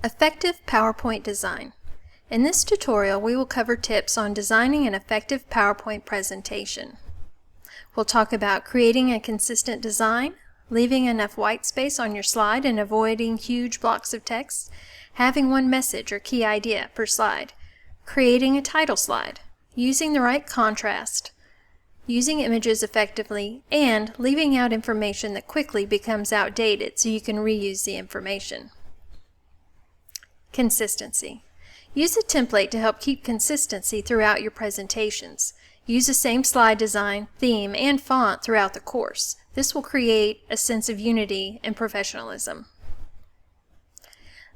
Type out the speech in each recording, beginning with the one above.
Effective PowerPoint design. In this tutorial, we will cover tips on designing an effective PowerPoint presentation. We'll talk about creating a consistent design, leaving enough white space on your slide and avoiding huge blocks of text, having one message or key idea per slide, creating a title slide, using the right contrast, using images effectively, and leaving out information that quickly becomes outdated so you can reuse the information. Consistency. Use a template to help keep consistency throughout your presentations. Use the same slide design, theme, and font throughout the course. This will create a sense of unity and professionalism.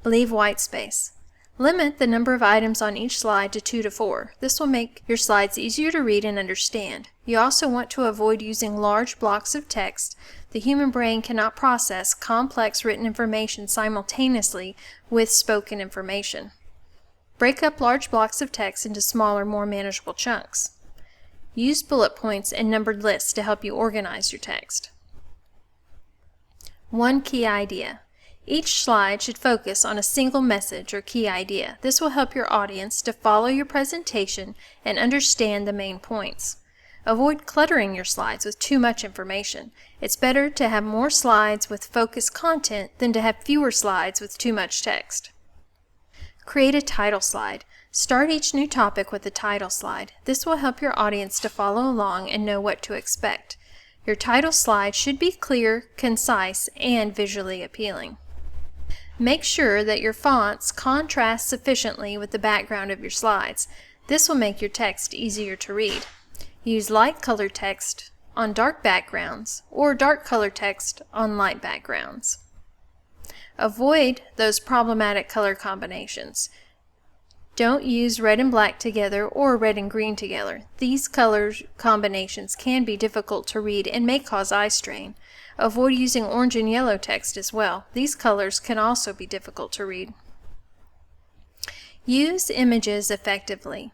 Leave white space. Limit the number of items on each slide to 2 to 4. This will make your slides easier to read and understand. You also want to avoid using large blocks of text. The human brain cannot process complex written information simultaneously with spoken information. Break up large blocks of text into smaller, more manageable chunks. Use bullet points and numbered lists to help you organize your text. One key idea. Each slide should focus on a single message or key idea. This will help your audience to follow your presentation and understand the main points. Avoid cluttering your slides with too much information. It's better to have more slides with focused content than to have fewer slides with too much text. Create a title slide. Start each new topic with a title slide. This will help your audience to follow along and know what to expect. Your title slide should be clear, concise, and visually appealing. Make sure that your fonts contrast sufficiently with the background of your slides. This will make your text easier to read. Use light colored text on dark backgrounds or dark colored text on light backgrounds. Avoid those problematic color combinations. Don't use red and black together or red and green together. These color combinations can be difficult to read and may cause eye strain. Avoid using orange and yellow text as well. These colors can also be difficult to read. Use images effectively.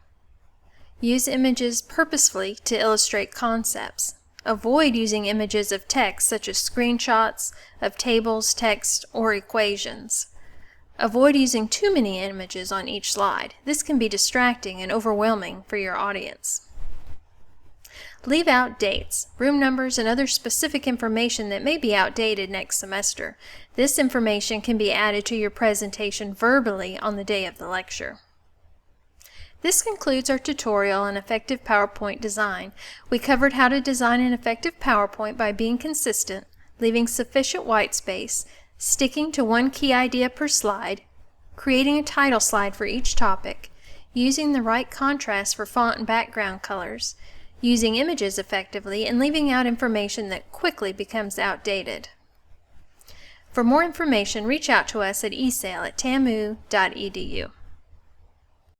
Use images purposefully to illustrate concepts. Avoid using images of text such as screenshots of tables, text, or equations. Avoid using too many images on each slide. This can be distracting and overwhelming for your audience. Leave out dates, room numbers, and other specific information that may be outdated next semester. This information can be added to your presentation verbally on the day of the lecture. This concludes our tutorial on effective PowerPoint design. We covered how to design an effective PowerPoint by being consistent, leaving sufficient white space, sticking to one key idea per slide, creating a title slide for each topic, using the right contrast for font and background colors, using images effectively, and leaving out information that quickly becomes outdated. For more information, reach out to us at esale@tamu.edu.